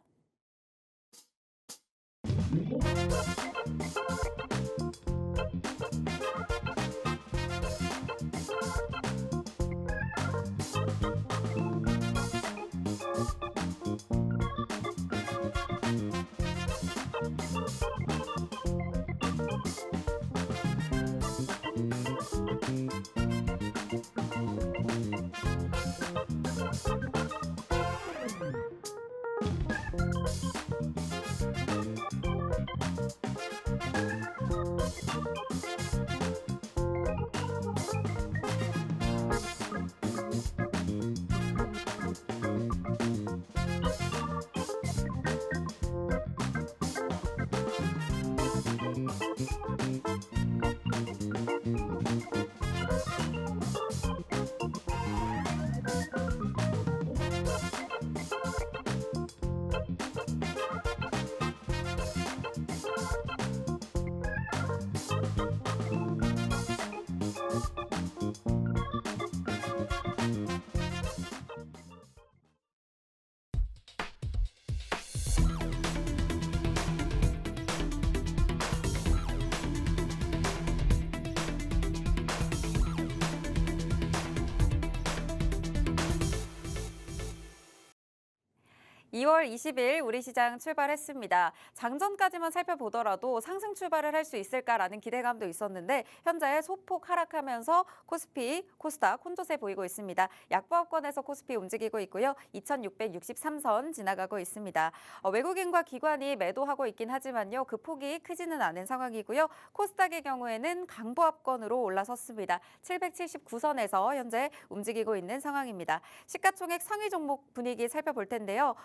2월 20일 우리 시장 출발했습니다. 장전까지만 살펴보더라도 상승 출발을 할 수 있을까라는 기대감도 있었는데 현재 소폭 하락하면서 코스피, 코스닥 혼조세 보이고 있습니다. 약보합권에서 코스피 움직이고 있고요. 2663선 지나가고 있습니다. 외국인과 기관이 매도하고 있긴 하지만요. 그 폭이 크지는 않은 상황이고요. 코스닥의 경우에는 강보합권으로 올라섰습니다. 779선에서 현재 움직이고 있는 상황입니다. 시가총액 상위 종목 분위기 살펴볼 텐데요.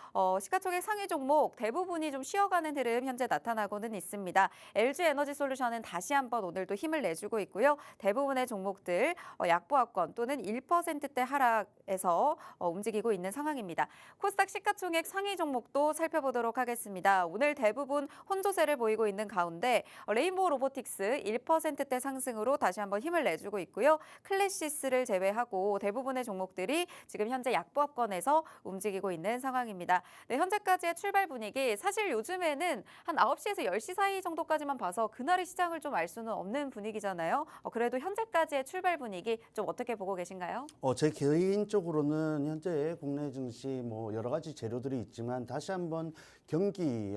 시가총액 상위 종목 대부분이 좀 쉬어가는 흐름 현재 나타나고는 있습니다. LG에너지솔루션은 다시 한번 오늘도 힘을 내주고 있고요. 대부분의 종목들 약보합권 또는 1%대 하락에서 움직이고 있는 상황입니다. 코스닥 시가총액 상위 종목도 살펴보도록 하겠습니다. 오늘 대부분 혼조세를 보이고 있는 가운데 레인보우 로보틱스 1%대 상승으로 다시 한번 힘을 내주고 있고요. 클래시스를 제외하고 대부분의 종목들이 지금 현재 약보합권에서 움직이고 있는 상황입니다. 네, 현재까지의 출발 분위기 사실 요즘에는 한 9시에서 10시 사이 정도까지만 봐서 그날의 시장을 좀 알 수는 없는 분위기잖아요. 그래도 현재까지의 출발 분위기 좀 어떻게 보고 계신가요? 제 개인적으로는 현재 국내 증시 뭐 여러 가지 재료들이 있지만 다시 한번 경기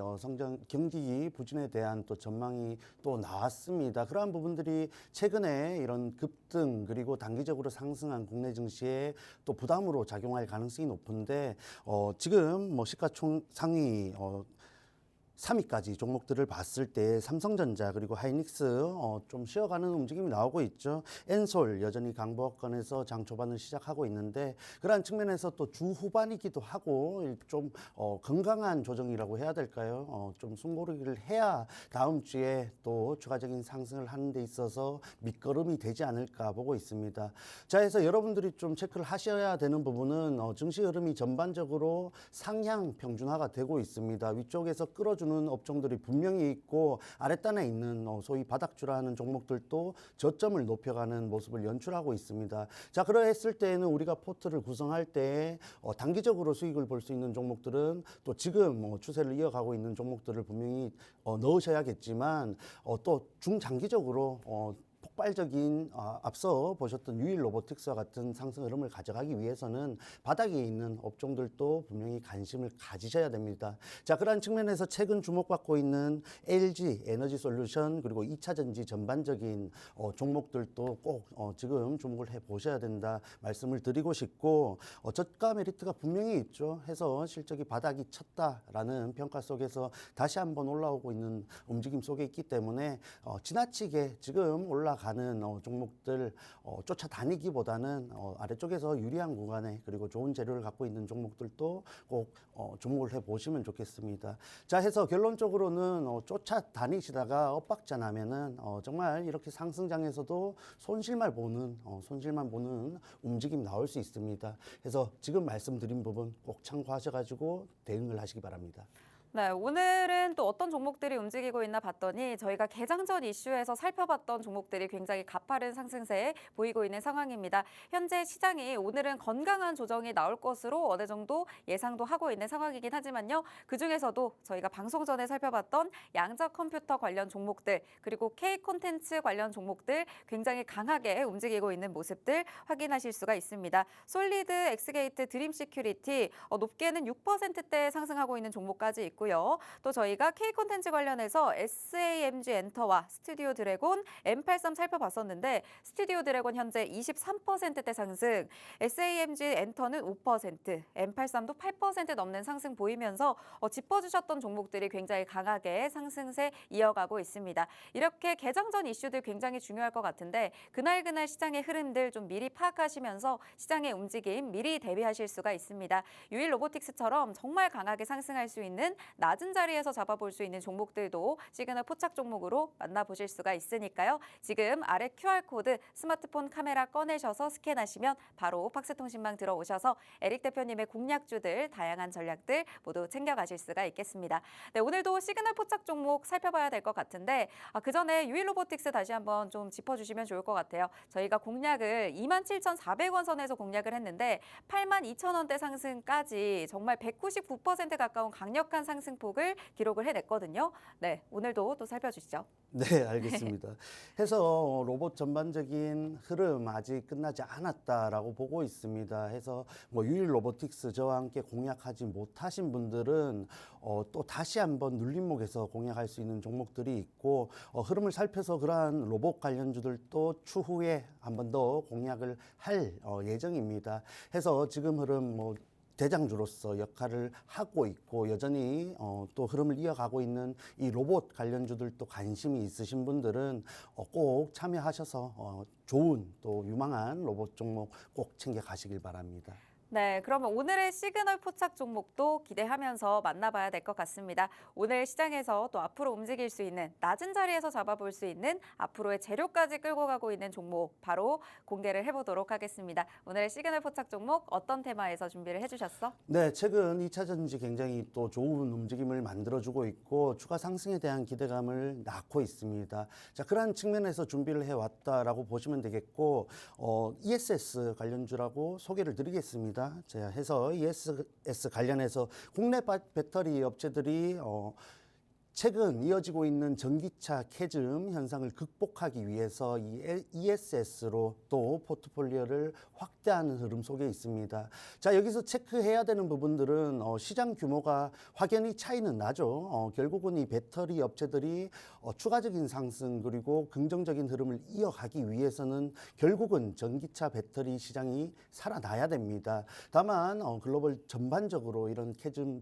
경기 부진에 대한 또 전망이 또 나왔습니다. 그러한 부분들이 최근에 이런 급등 그리고 단기적으로 상승한 국내 증시에 또 부담으로 작용할 가능성이 높은데 지금 뭐 시가총 상위 3위까지 종목들을 봤을 때 삼성전자 그리고 하이닉스 좀 쉬어가는 움직임이 나오고 있죠. 엔솔 여전히 강보합권에서 장 초반을 시작하고 있는데 그러한 측면에서 또 주 후반이기도 하고 좀 건강한 조정이라고 해야 될까요? 좀 숨고르기를 해야 다음 주에 또 추가적인 상승을 하는 데 있어서 밑거름이 되지 않을까 보고 있습니다. 자, 해서 여러분들이 좀 체크를 하셔야 되는 부분은 증시 흐름이 전반적으로 상향 평준화가 되고 있습니다. 위쪽에서 끌어주는 업종들이 분명히 있고 아랫단에 있는 소위 바닥주라는 종목들도 저점을 높여가는 모습을 연출하고 있습니다. 자, 그러했을 때에는 우리가 포트를 구성할 때 단기적으로 수익을 볼 수 있는 종목들은 또 지금 추세를 이어가고 있는 종목들을 분명히 넣으셔야겠지만 또 중장기적으로 폭발적인 앞서 보셨던 유일 로보틱스와 같은 상승 흐름을 가져가기 위해서는 바닥에 있는 업종들도 분명히 관심을 가지셔야 됩니다. 자, 그러한 측면에서 최근 주목받고 있는 LG 에너지솔루션 그리고 2차 전지 전반적인 종목들도 꼭 지금 주목을 해보셔야 된다 말씀을 드리고 싶고 저가 메리트가 분명히 있죠. 해서 실적이 바닥이 쳤다라는 평가 속에서 다시 한번 올라오고 있는 움직임 속에 있기 때문에 지나치게 지금 올라가는 종목들 쫓아다니기보다는 아래쪽에서 유리한 구간에 그리고 좋은 재료를 갖고 있는 종목들도 꼭 주목을 해보시면 좋겠습니다. 자, 해서 결론적으로는 쫓아다니시다가 엇박자 나면은 정말 이렇게 상승장에서도 손실만 보는 움직임 나올 수 있습니다. 그래서 지금 말씀드린 부분 꼭 참고하셔가지고 대응을 하시기 바랍니다. 네, 오늘은 또 어떤 종목들이 움직이고 있나 봤더니 저희가 개장 전 이슈에서 살펴봤던 종목들이 굉장히 가파른 상승세에 보이고 있는 상황입니다. 현재 시장이 오늘은 건강한 조정이 나올 것으로 어느 정도 예상도 하고 있는 상황이긴 하지만요. 그중에서도 저희가 방송 전에 살펴봤던 양자 컴퓨터 관련 종목들 그리고 K 콘텐츠 관련 종목들 굉장히 강하게 움직이고 있는 모습들 확인하실 수가 있습니다. 솔리드, 엑스게이트, 드림 시큐리티 높게는 6%대 상승하고 있는 종목까지 있고 또 저희가 K 콘텐츠 관련해서 SAMG 엔터와 스튜디오 드래곤, M83 살펴봤었는데 스튜디오 드래곤 현재 23%대 상승, SAMG 엔터는 5%, M83도 8% 넘는 상승 보이면서 짚어주셨던 종목들이 굉장히 강하게 상승세 이어가고 있습니다. 이렇게 개장 전 이슈들 굉장히 중요할 것 같은데 그날 시장의 흐름들 좀 미리 파악하시면서 시장의 움직임 미리 대비하실 수가 있습니다. 유일 로보틱스처럼 정말 강하게 상승할 수 있는 낮은 자리에서 잡아볼 수 있는 종목들도 시그널 포착 종목으로 만나보실 수가 있으니까요. 지금 아래 QR코드 스마트폰 카메라 꺼내셔서 스캔하시면 바로 팍스통신망 들어오셔서 에릭 대표님의 공략주들, 다양한 전략들 모두 챙겨가실 수가 있겠습니다. 네, 오늘도 시그널 포착 종목 살펴봐야 될 것 같은데 그 전에 유일 로보틱스 다시 한번 좀 짚어주시면 좋을 것 같아요. 저희가 공략을 27,400원 선에서 공략을 했는데 82,000원대 상승까지 정말 199% 가까운 강력한 상승 상승폭을 기록을 해냈거든요. 네, 오늘도 또 살펴주시죠. 네, 알겠습니다. 해서 로봇 전반적인 흐름 아직 끝나지 않았다라고 보고 있습니다. 해서 뭐 유일 로보틱스 저와 함께 공략하지 못하신 분들은 또 다시 한번 눌림목에서 공략할 수 있는 종목들이 있고 흐름을 살펴서 그러한 로봇 관련주들도 추후에 한 번 더 공략을 할 예정입니다. 해서 지금 흐름 뭐 대장주로서 역할을 하고 있고 여전히 또 흐름을 이어가고 있는 이 로봇 관련주들도 관심이 있으신 분들은 꼭 참여하셔서 좋은 또 유망한 로봇 종목 꼭 챙겨 가시길 바랍니다. 네, 그러면 오늘의 시그널 포착 종목도 기대하면서 만나봐야 될 것 같습니다. 오늘 시장에서 또 앞으로 움직일 수 있는 낮은 자리에서 잡아볼 수 있는 앞으로의 재료까지 끌고 가고 있는 종목 바로 공개를 해보도록 하겠습니다. 오늘의 시그널 포착 종목 어떤 테마에서 준비를 해주셨어? 네, 최근 2차 전지 굉장히 또 좋은 움직임을 만들어주고 있고 추가 상승에 대한 기대감을 낳고 있습니다. 자, 그러한 측면에서 준비를 해왔다라고 보시면 되겠고 ESS 관련주라고 소개를 드리겠습니다. 제가 해서 ESS 관련해서 국내 배터리 업체들이 최근 이어지고 있는 전기차 캐즘 현상을 극복하기 위해서 이 ESS로 또 포트폴리오를 확대하는 흐름 속에 있습니다. 자, 여기서 체크해야 되는 부분들은 시장 규모가 확연히 차이는 나죠. 결국은 이 배터리 업체들이 추가적인 상승 그리고 긍정적인 흐름을 이어가기 위해서는 결국은 전기차 배터리 시장이 살아나야 됩니다. 다만 글로벌 전반적으로 이런 캐즘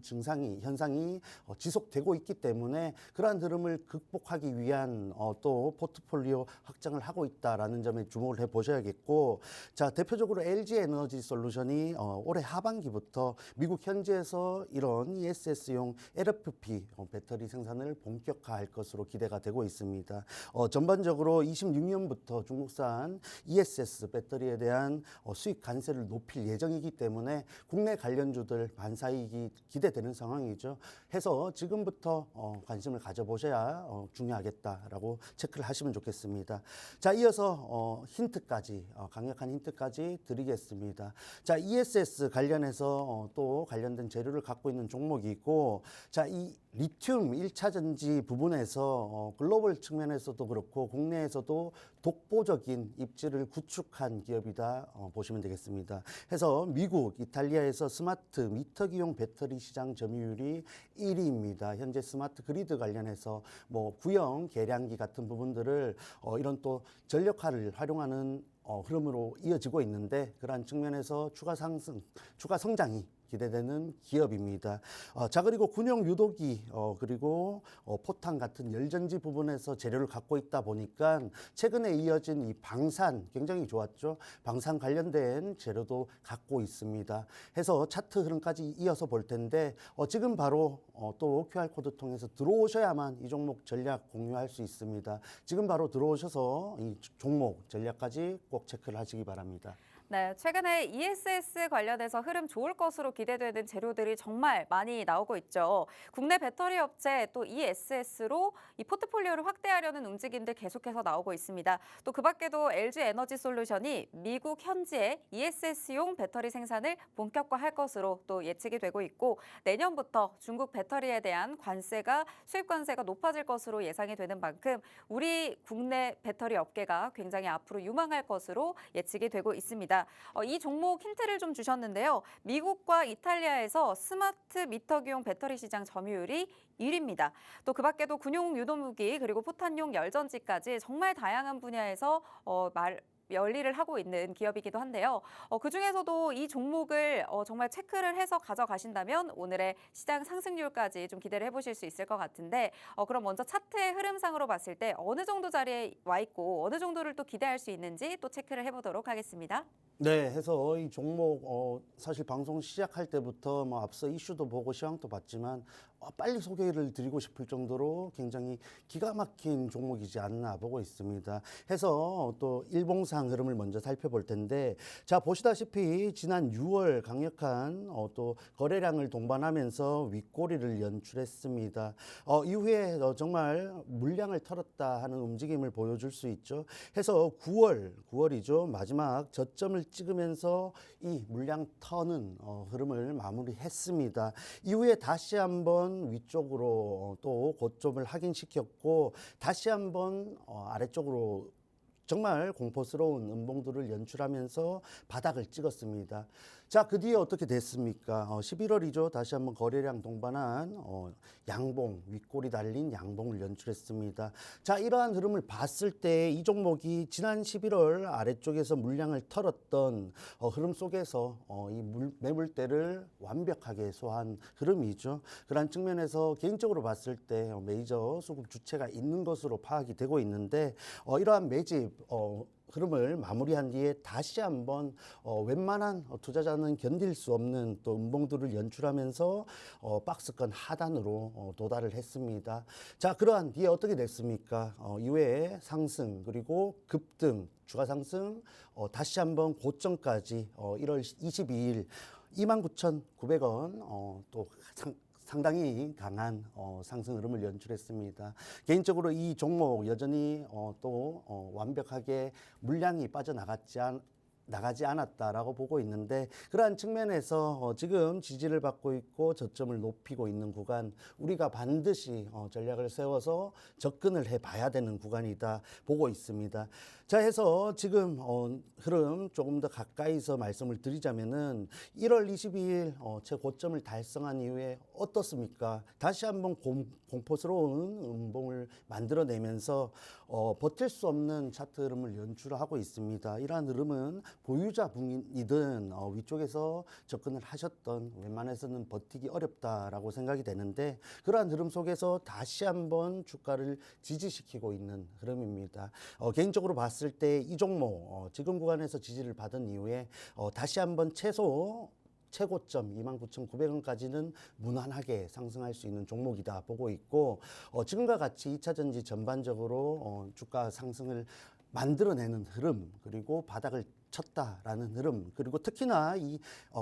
현상이 지속되고 있기 때문에 그러한 흐름을 극복하기 위한 또 포트폴리오 확장을 하고 있다라는 점에 주목을 해보셔야겠고, 자, 대표적으로 LG 에너지 솔루션이 올해 하반기부터 미국 현지에서 이런 ESS용 LFP 배터리 생산을 본격화할 것으로 기대가 되고 있습니다. 전반적으로 26년부터 중국산 ESS 배터리에 대한 수익 관세를 높일 예정이기 때문에 국내 관련주들 반사이익이 기대되는 상황이죠. 해서 지금부터 관심을 가져보셔야 중요하겠다라고 체크를 하시면 좋겠습니다. 자, 이어서 힌트까지 강력한 힌트까지 드리겠습니다. 자, ESS 관련해서 또 관련된 재료를 갖고 있는 종목이 있고, 자, 이 리튬 1차 전지 부분에서 글로벌 측면에서도 그렇고 국내에서도 독보적인 입지를 구축한 기업이다 보시면 되겠습니다. 해서 미국, 이탈리아에서 스마트 미터기용 배터리 시장 점유율이 1위입니다. 현재 스마트 그리드 관련해서 뭐 구형 계량기 같은 부분들을 이런 또 전력화를 활용하는 흐름으로 이어지고 있는데, 그러한 측면에서 추가 성장이 기대되는 기업입니다. 자, 그리고 군용 유도기 그리고 포탄 같은 열전지 부분에서 재료를 갖고 있다 보니까 최근에 이어진 이 방산 굉장히 좋았죠. 방산 관련된 재료도 갖고 있습니다. 해서 차트 흐름까지 이어서 볼 텐데 지금 바로 또 QR코드 통해서 들어오셔야만 이 종목 전략 공유할 수 있습니다. 지금 바로 들어오셔서 이 종목 전략까지 꼭 체크를 하시기 바랍니다. 네, 최근에 ESS 관련해서 흐름 좋을 것으로 기대되는 재료들이 정말 많이 나오고 있죠. 국내 배터리 업체 또 ESS로 이 포트폴리오를 확대하려는 움직임들 계속해서 나오고 있습니다. 또 그 밖에도 LG 에너지 솔루션이 미국 현지에 ESS용 배터리 생산을 본격화할 것으로 또 예측이 되고 있고, 내년부터 중국 배터리에 대한 수입 관세가 높아질 것으로 예상이 되는 만큼 우리 국내 배터리 업계가 굉장히 앞으로 유망할 것으로 예측이 되고 있습니다. 이 종목 힌트를 좀 주셨는데요. 미국과 이탈리아에서 스마트 미터기용 배터리 시장 점유율이 1위입니다. 또 그 밖에도 군용 유도무기 그리고 포탄용 열전지까지 정말 다양한 분야에서 열일을 하고 있는 기업이기도 한데요. 그중에서도 이 종목을 정말 체크를 해서 가져가신다면 오늘의 시장 상승률까지 좀 기대를 해보실 수 있을 것 같은데, 그럼 먼저 차트의 흐름상으로 봤을 때 어느 정도 자리에 와 있고 어느 정도를 또 기대할 수 있는지 또 체크를 해보도록 하겠습니다. 네, 해서 이 종목 사실 방송 시작할 때부터 뭐 앞서 이슈도 보고 시황도 봤지만 빨리 소개를 드리고 싶을 정도로 굉장히 기가 막힌 종목이지 않나 보고 있습니다. 해서 또 일봉상 흐름을 먼저 살펴볼 텐데, 자, 보시다시피 지난 6월 강력한 또 거래량을 동반하면서 윗꼬리를 연출했습니다. 이후에 정말 물량을 털었다 하는 움직임을 보여줄 수 있죠. 해서 9월이죠. 마지막 저점을 찍으면서 이 물량 터는 흐름을 마무리했습니다. 이후에 다시 한번 한번 위쪽으로 또 고점을 확인시켰고 다시 한번 아래쪽으로 정말 공포스러운 음봉들을 연출하면서 바닥을 찍었습니다. 자, 그 뒤에 어떻게 됐습니까? 11월이죠. 다시 한번 거래량 동반한 양봉, 윗골이 달린 양봉을 연출했습니다. 자, 이러한 흐름을 봤을 때 이 종목이 지난 11월 아래쪽에서 물량을 털었던 흐름 속에서 이 매물대를 완벽하게 소화한 흐름이죠. 그런 측면에서 개인적으로 봤을 때 메이저 수급 주체가 있는 것으로 파악이 되고 있는데 이러한 매집 흐름을 마무리한 뒤에 다시 한번 웬만한 투자자는 견딜 수 없는 또 음봉들을 연출하면서 박스권 하단으로 도달을 했습니다. 자, 그러한 뒤에 어떻게 됐습니까? 이후에 상승 그리고 급등, 주가 상승, 다시 한번 고점까지 1월 22일 29,900원 또 상당히 강한 상승 흐름을 연출했습니다. 개인적으로 이 종목 여전히 또 완벽하게 물량이 나가지 않았다라고 보고 있는데 그러한 측면에서 지금 지지를 받고 있고 저점을 높이고 있는 구간 우리가 반드시 전략을 세워서 접근을 해봐야 되는 구간이다 보고 있습니다. 자, 해서 지금 흐름 조금 더 가까이서 말씀을 드리자면은 1월 22일 최고점을 달성한 이후에 어떻습니까? 다시 한번 공포스러운 음봉을 만들어내면서 버틸 수 없는 차트 흐름을 연출하고 있습니다. 이러한 흐름은 보유자분이든 위쪽에서 접근을 하셨던 웬만해서는 버티기 어렵다라고 생각이 되는데 그러한 흐름 속에서 다시 한번 주가를 지지시키고 있는 흐름입니다. 개인적으로 봤을 때 이 종목 지금 구간에서 지지를 받은 이후에 다시 한번 최고점 29,900원까지는 무난하게 상승할 수 있는 종목이다 보고 있고 지금과 같이 2차전지 전반적으로 주가 상승을 만들어내는 흐름 그리고 바닥을 쳤다라는 흐름 그리고 특히나 이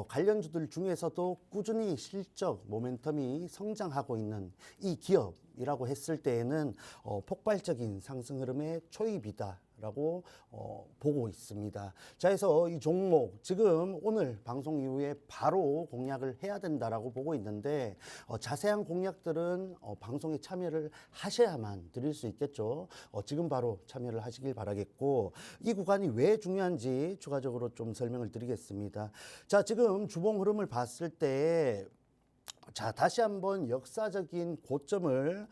관련주들 중에서도 꾸준히 실적 모멘텀이 성장하고 있는 이 기업이라고 했을 때에는 폭발적인 상승 흐름의 초입이다 라고 보고 있습니다. 자, 해서 이 종목 지금 오늘 방송 이후에 바로 공략을 해야 된다라고 보고 있는데 자세한 공략들은 방송에 참여를 하셔야만 드릴 수 있겠죠. 지금 바로 참여를 하시길 바라겠고 이 구간이 왜 중요한지 추가적으로 좀 설명을 드리겠습니다. 자, 지금 주봉 흐름을 봤을 때 자, 다시 한번 역사적인 고점을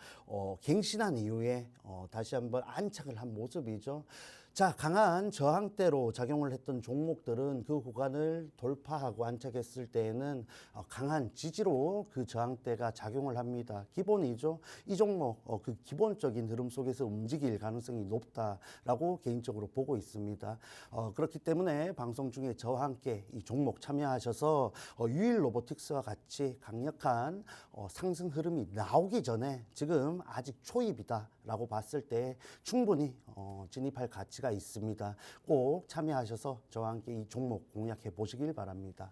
갱신한 이후에 다시 한번 안착을 한 모습이죠. 자, 강한 저항대로 작용을 했던 종목들은 그 구간을 돌파하고 안착했을 때에는 강한 지지로 그 저항대가 작용을 합니다. 기본이죠. 이 종목 그 기본적인 흐름 속에서 움직일 가능성이 높다라고 개인적으로 보고 있습니다. 그렇기 때문에 방송 중에 저와 함께 이 종목 참여하셔서 유일 로보틱스와 같이 강력한 상승 흐름이 나오기 전에 지금 아직 초입이다라고 봤을 때 충분히 진입할 가치가 있습니다. 꼭 참여하셔서 저와 함께 이 종목 공략해 보시길 바랍니다.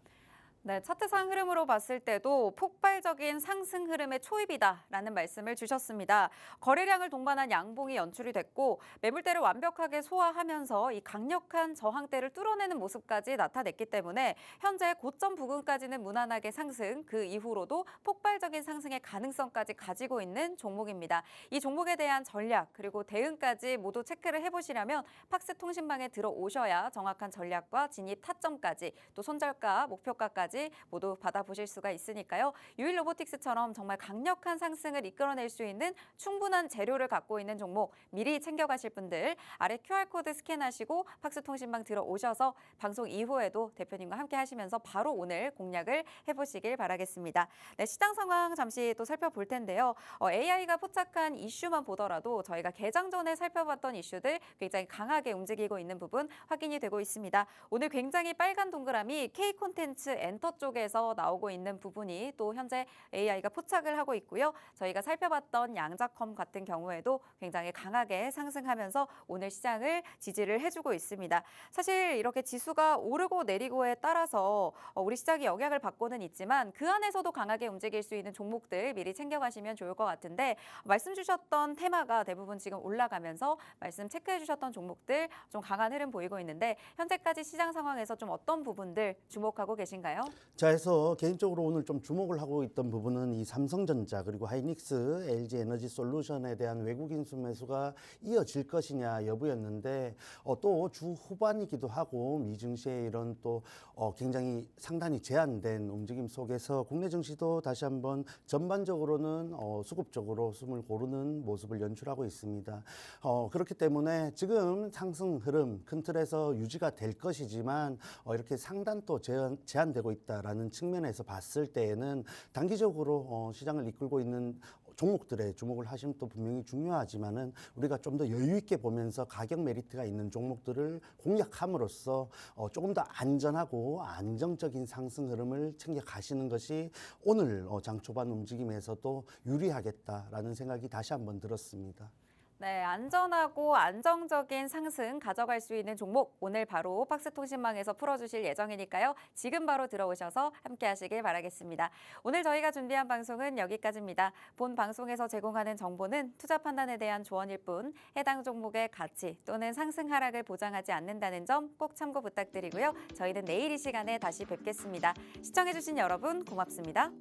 네, 차트상 흐름으로 봤을 때도 폭발적인 상승 흐름의 초입이다라는 말씀을 주셨습니다. 거래량을 동반한 양봉이 연출이 됐고 매물대를 완벽하게 소화하면서 이 강력한 저항대를 뚫어내는 모습까지 나타냈기 때문에 현재 고점 부근까지는 무난하게 상승, 그 이후로도 폭발적인 상승의 가능성까지 가지고 있는 종목입니다. 이 종목에 대한 전략 그리고 대응까지 모두 체크를 해보시려면 팍스 통신망에 들어오셔야 정확한 전략과 진입 타점까지 또 손절가, 목표가까지 모두 받아보실 수가 있으니까요. 유일 로보틱스처럼 정말 강력한 상승을 이끌어낼 수 있는 충분한 재료를 갖고 있는 종목 미리 챙겨가실 분들 아래 QR코드 스캔하시고 팍스 통신망 들어오셔서 방송 이후에도 대표님과 함께 하시면서 바로 오늘 공략을 해보시길 바라겠습니다. 네, 시장 상황 잠시 또 살펴볼 텐데요. AI가 포착한 이슈만 보더라도 저희가 개장 전에 살펴봤던 이슈들 굉장히 강하게 움직이고 있는 부분 확인이 되고 있습니다. 오늘 굉장히 빨간 동그라미 K 콘텐츠 엔터 쪽에서 나오고 있는 부분이 또 현재 AI가 포착을 하고 있고요. 저희가 살펴봤던 양자컴 같은 경우에도 굉장히 강하게 상승하면서 오늘 시장을 지지를 해주고 있습니다. 사실 이렇게 지수가 오르고 내리고에 따라서 우리 시장이 영향을 받고는 있지만 그 안에서도 강하게 움직일 수 있는 종목들 미리 챙겨가시면 좋을 것 같은데 말씀 주셨던 테마가 대부분 지금 올라가면서 말씀 체크해 주셨던 종목들 좀 강한 흐름 보이고 있는데 현재까지 시장 상황에서 좀 어떤 부분들 주목하고 계신가요? 자, 해서 개인적으로 오늘 좀 주목을 하고 있던 부분은 이 삼성전자 그리고 하이닉스, LG 에너지 솔루션에 대한 외국인 순매수가 이어질 것이냐 여부였는데 또 주 후반이기도 하고 미 증시의 이런 또 굉장히 상당히 제한된 움직임 속에서 국내 증시도 다시 한번 전반적으로는 수급적으로 숨을 고르는 모습을 연출하고 있습니다. 그렇기 때문에 지금 상승 흐름 큰 틀에서 유지가 될 것이지만 이렇게 상단 또 제한되고 있다라는 측면에서 봤을 때에는 단기적으로 시장을 이끌고 있는 종목들에 주목을 하시면 또 분명히 중요하지만은 우리가 좀 더 여유 있게 보면서 가격 메리트가 있는 종목들을 공략함으로써 조금 더 안전하고 안정적인 상승 흐름을 챙겨 가시는 것이 오늘 장 초반 움직임에서도 유리하겠다라는 생각이 다시 한번 들었습니다. 네, 안전하고 안정적인 상승 가져갈 수 있는 종목 오늘 바로 박스통신망에서 풀어주실 예정이니까요. 지금 바로 들어오셔서 함께 하시길 바라겠습니다. 오늘 저희가 준비한 방송은 여기까지입니다. 본 방송에서 제공하는 정보는 투자 판단에 대한 조언일 뿐 해당 종목의 가치 또는 상승 하락을 보장하지 않는다는 점 꼭 참고 부탁드리고요. 저희는 내일 이 시간에 다시 뵙겠습니다. 시청해주신 여러분 고맙습니다.